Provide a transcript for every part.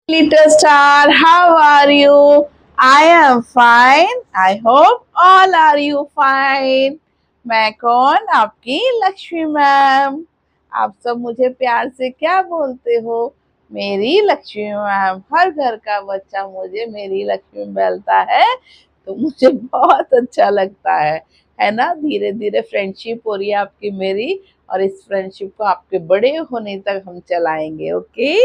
Little star, how are you? I am fine. I hope all are you fine. मैं कौन? आपकी Lakshmi ma'am. आप सब मुझे प्यार से क्या बोलते हो? मेरी लक्ष्मी मैम। हर घर का बच्चा मुझे मेरी लक्ष्मी बोलता है, तो मुझे बहुत अच्छा लगता है ना। धीरे धीरे फ्रेंडशिप हो रही है आपकी मेरी, और इस फ्रेंडशिप को आपके बड़े होने तक हम चलाएंगे, ओके।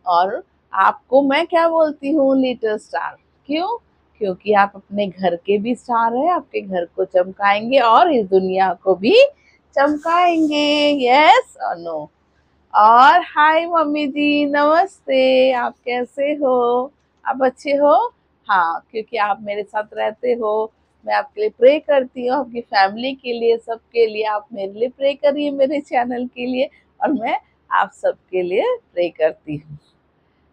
और आपको मैं क्या बोलती हूँ, लिटिल स्टार। क्यों? क्योंकि आप अपने घर के भी स्टार है, आपके घर को चमकाएंगे और इस दुनिया को भी चमकाएंगे। यस और नो। और हाय मम्मी जी, नमस्ते। आप कैसे हो? आप अच्छे हो? हाँ, क्योंकि आप मेरे साथ रहते हो, मैं आपके लिए प्रे करती हूँ, आपकी फैमिली के लिए, सबके लिए। आप मेरे लिए प्रे करिए, मेरे चैनल के लिए, और मैं आप सबके लिए प्रे करती हूँ।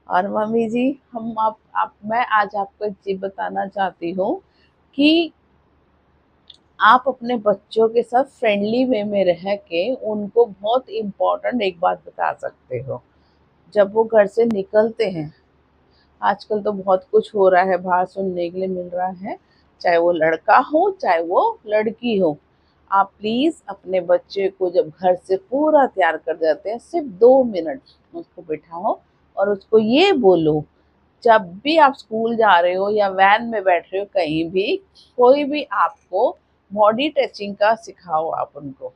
और मम्मी जी, हम आप मैं आज आपको एक चीज बताना चाहती हूँ कि आप अपने बच्चों के साथ फ्रेंडली वे में रह के उनको बहुत इम्पोर्टेंट एक बात बता सकते हो। जब वो घर से निकलते हैं, आजकल तो बहुत कुछ हो रहा है, बाहर सुनने के लिए मिल रहा है, चाहे वो लड़का हो चाहे वो लड़की हो। आप प्लीज अपने बच्चे को जब घर से पूरा तैयार कर जाते हैं, सिर्फ 2 मिनट उसको बिठाओ और उसको ये बोलो, जब भी आप स्कूल जा रहे हो या वैन में बैठ रहे हो, कहीं भी कोई भी आपको बॉडी टचिंग का सिखाओ आप उनको,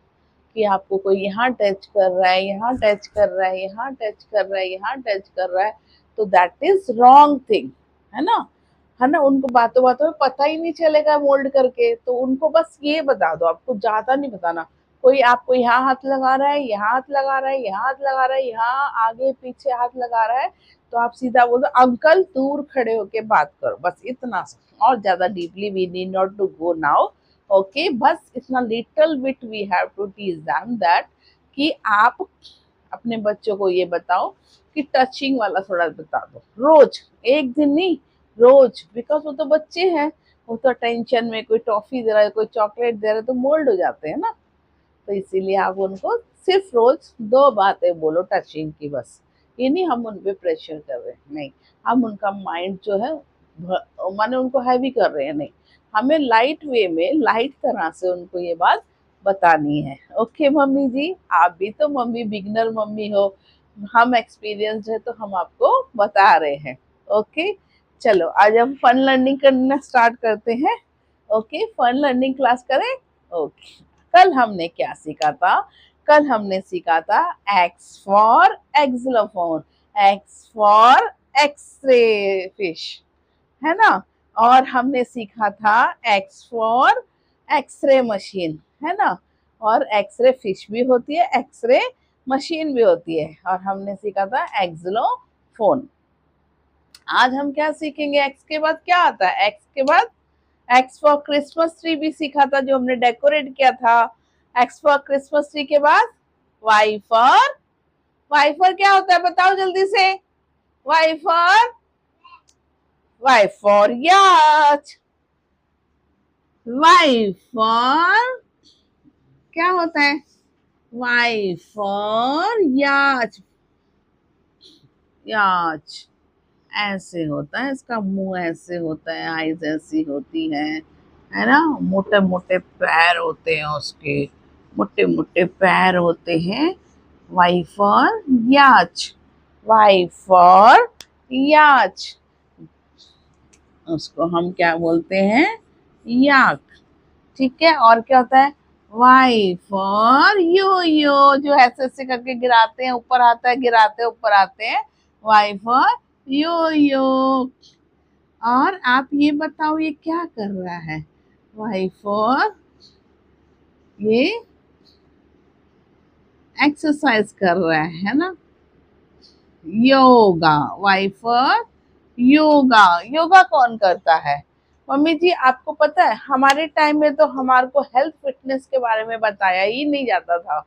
कि आपको कोई यहाँ टच कर रहा है, यहाँ टच कर रहा है, यहाँ टच कर रहा है, यहाँ टच कर रहा है, तो दैट इज रॉन्ग थिंग, है ना। है ना, उनको बातों बातों में पता ही नहीं चलेगा मोल्ड करके, तो उनको बस ये बता दो, आपको ज्यादा नहीं बताना। कोई आपको यहाँ हाथ लगा रहा है, यहाँ हाथ लगा रहा है, यहाँ हाथ लगा रहा है, यहाँ आगे पीछे हाथ लगा रहा है, तो आप सीधा बोल दो, अंकल दूर खड़े होके बात करो, बस इतना सा। और ज्यादा deeply we need not to go now, okay. बस इतना little bit we have to teach them that, कि आप अपने बच्चों को ये बताओ कि टचिंग वाला थोड़ा बता दो, रोज, एक दिन नहीं, रोज। बिकॉज वो तो बच्चे हैं, वो तो टेंशन में कोई टॉफी दे रहा है, कोई चॉकलेट दे रहा है, तो मोल्ड हो जाते हैं ना। तो इसीलिए आप उनको सिर्फ रोज 2 बातें बोलो टचिंग की, बस। ये नहीं हम उन पे प्रेशर कर रहे हैं, नहीं। हम उनका माइंड जो है माने उनको हैवी कर रहे हैं, नहीं। हमें लाइट वे में, लाइट तरह से उनको ये बात बतानी है, ओके मम्मी जी। आप भी तो मम्मी, बिगनर मम्मी हो, हम एक्सपीरियंस है, तो हम आपको बता रहे हैं, ओके। चलो आज हम फन लर्निंग करना स्टार्ट करते हैं, ओके। फन लर्निंग क्लास करें, ओके। कल हमने क्या सीखा था? कल हमने सीखा था X for xylophone, X for X-ray fish, है ना। और हमने सीखा था एक्स फॉर एक्सरे मशीन, है ना। और एक्सरे फिश भी होती है, एक्सरे मशीन भी होती है। और हमने सीखा था एक्सिलोफोन। आज हम क्या सीखेंगे? एक्स के बाद क्या आता है? एक्स के बाद एक्स फॉर क्रिसमस ट्री भी सीखा था, जो हमने डेकोरेट किया था। एक्स फॉर क्रिसमस ट्री के बाद वाई फॉर, वाई फॉर क्या होता है बताओ जल्दी से? वाई फॉर, वाई फॉर याच। वाई फॉर क्या होता है? वाई फॉर याच, याच ऐसे होता है, इसका मुंह ऐसे होता है, आईज ऐसी होती है ना। मोटे मोटे पैर होते हैं उसके, मोटे मोटे पैर होते हैं। वाई फॉर याच, वाई फॉर याच, उसको हम क्या बोलते हैं? याक, ठीक है। और क्या होता है? वाई फॉर यो यो, जो ऐसे ऐसे करके गिराते हैं, ऊपर आता है, गिराते ऊपर आते हैं, वाई फॉर यो यो। और आप ये बताओ ये क्या कर रहा है? वाई फॉर, ये एक्सरसाइज कर रहा है ना। Yoga, Y for yoga. योगा कौन करता है? मम्मी जी आपको पता है, हमारे टाइम में तो हमारे को हेल्थ फिटनेस के बारे में बताया ही नहीं जाता था।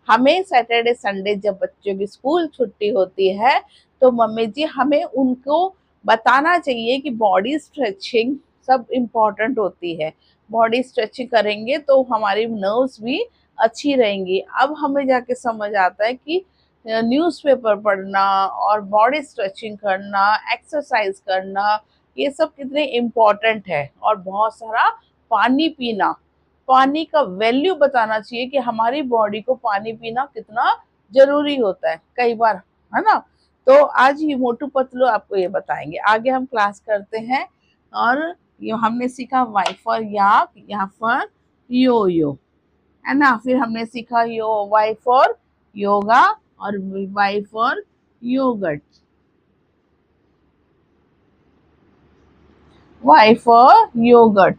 हमें सैटरडे संडे जब बच्चों की स्कूल छुट्टी होती है, तो मम्मी जी हमें उनको बताना चाहिए कि बॉडी स्ट्रेचिंग सब इम्पोर्टेंट होती है। बॉडी स्ट्रेचिंग करेंगे तो हमारी नर्व्स भी अच्छी रहेंगी। अब हमें जाके समझ आता है कि न्यूज़पेपर पढ़ना और बॉडी स्ट्रेचिंग करना, एक्सरसाइज करना, ये सब कितने इम्पोर्टेंट है। और बहुत सारा पानी पीना, पानी का वैल्यू बताना चाहिए कि हमारी बॉडी को पानी पीना कितना जरूरी होता है कई बार, है ना। तो आज ये मोटू पतलू आपको ये बताएंगे। आगे हम क्लास करते हैं। और ये हमने सीखा वाई फॉर याक, या फॉर यो यो, है ना। फिर हमने सीखा वाई फॉर योगा और Y for yogurt, Y for yogurt,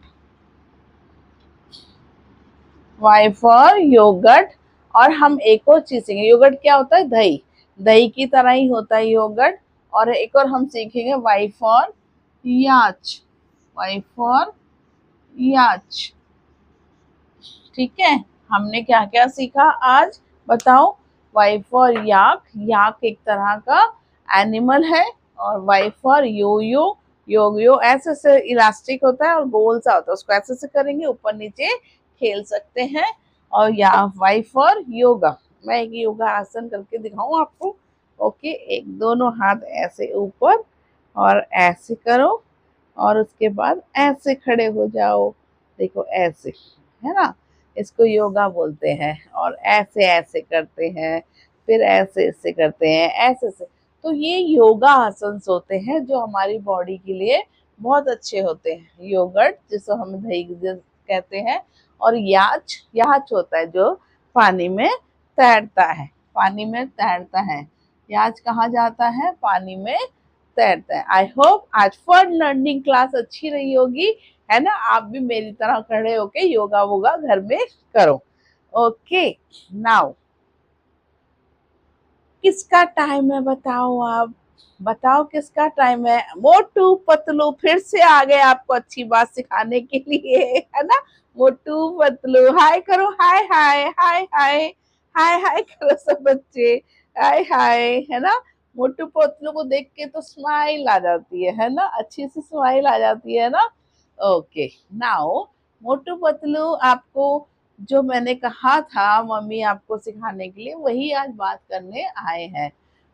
Y for yogurt. और हम एक और चीज सीखेंगे, योगर्ट क्या होता है, दही, दही की तरह ही होता है योगर्ट। और एक और हम सीखेंगे वाई फॉर याच, वाई फॉर याच। ठीक है, हमने क्या क्या सीखा आज बताओ। वाई फॉर याक, याक एक तरह का एनिमल है। और वाई फॉर यो यो, यो ऐसे से इलास्टिक होता है और गोल सा होता है, उसको ऐसे से करेंगे ऊपर नीचे खेल सकते हैं। और या वाई फॉर योगा, मैं एक योगा आसन करके दिखाऊं आपको। ओके, एक दोनों हाथ ऐसे ऊपर और ऐसे करो, और उसके बाद ऐसे खड़े हो जाओ, देखो ऐसे, है ना। इसको योगा बोलते हैं। और ऐसे ऐसे करते हैं, फिर ऐसे ऐसे करते हैं, ऐसे ऐसे। तो ये योगा आसन होते हैं जो हमारी बॉडी के लिए बहुत अच्छे होते हैं। योगर्ट जिसको हम दही कहते हैं। और याच, याच होता है जो पानी में तैरता है, पानी में तैरता है। याच कहाँ जाता है, पानी में तैरता है। आई होप आज फन लर्निंग क्लास अच्छी रही होगी, है ना। आप भी मेरी तरह खड़े होके योगा वोगा घर में करो। ओके, नाउ किसका टाइम है बताओ, आप बताओ किसका टाइम है। मोटू पतलू फिर से आ गए आपको अच्छी बात सिखाने के लिए, है ना। मोटू पतलू हाय करो, हाय हाय हाय हाय हाय हाय करो सब बच्चे, हाय हाय, है ना। मोटू पतलू को देख के तो स्माइल आ जाती है ना, अच्छी सी स्माइल आ जाती है ना। ओके, नाउ मोटू पतलू आपको जो मैंने कहा था मम्मी आपको सिखाने के लिए, वही आज बात करने आए हैं।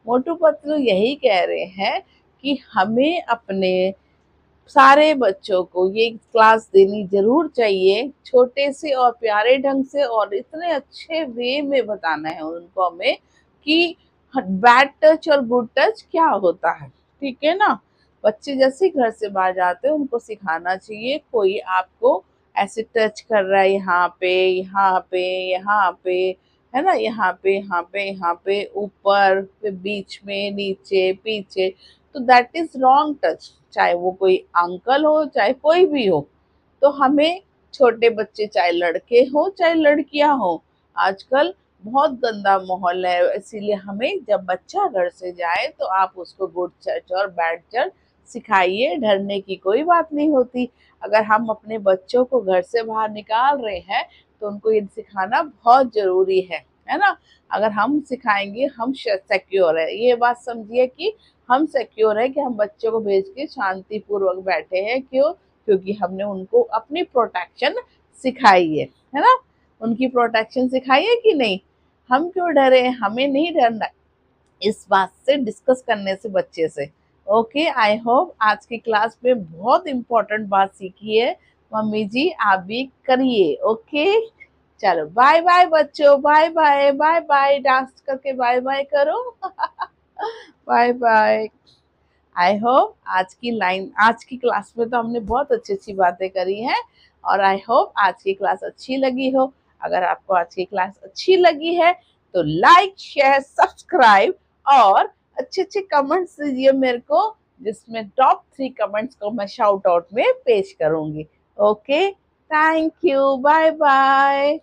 मोटू पतलू यही कह रहे हैं कि हमें अपने सारे बच्चों को ये क्लास देनी जरूर चाहिए, छोटे से और प्यारे ढंग से और इतने अच्छे वे में बताना है उनको हमें कि बैड टच और गुड टच क्या होता है। ठीक है ना। बच्चे जैसे ही घर से बाहर जाते हैं उनको सिखाना चाहिए, कोई आपको ऐसे टच कर रहा है यहाँ पे, यहाँ पे, यहाँ पे, है ना, यहाँ पे, यहाँ पे, यहाँ पे, ऊपर, फिर बीच में, नीचे, पीछे, तो दैट इज रॉन्ग टच। चाहे वो कोई अंकल हो, चाहे कोई भी हो। तो हमें छोटे बच्चे, चाहे लड़के हो चाहे लड़कियां हो, आजकल बहुत गंदा माहौल है, इसीलिए हमें जब बच्चा घर से जाए तो आप उसको गुड टच और बैड टच सिखाइए, डरने की कोई बात नहीं होती। अगर हम अपने बच्चों को घर से बाहर निकाल रहे हैं तो उनको ये सिखाना बहुत जरूरी है ना। अगर हम सिखाएंगे हम सिक्योर है, ये बात समझिए कि हम सिक्योर है कि हम बच्चों को भेज के शांतिपूर्वक बैठे हैं। क्यों? क्योंकि हमने उनको अपनी प्रोटेक्शन सिखाई है ना। उनकी प्रोटेक्शन सिखाई है कि नहीं। हम क्यों डरे, हमें नहीं डरना इस बात से, डिस्कस करने से बच्चे से। ओके, आई होप आज की क्लास में बहुत इंपॉर्टेंट बात सीखी है मम्मी जी, आप भी करिए। ओके, चलो बाय बाय बच्चों, bye bye, bye bye, dance करके बाय बाय करो। Bye bye. आई होप आज की क्लास में तो हमने बहुत अच्छी अच्छी बातें करी हैं। और आई होप आज की क्लास अच्छी लगी हो। अगर आपको आज की क्लास अच्छी लगी है तो लाइक शेयर सब्सक्राइब और अच्छे अच्छे कमेंट्स दीजिए मेरे को, जिसमें टॉप 3 कमेंट्स को मैं शाउट आउट में पेश करूंगी। Okay, thank you, bye bye.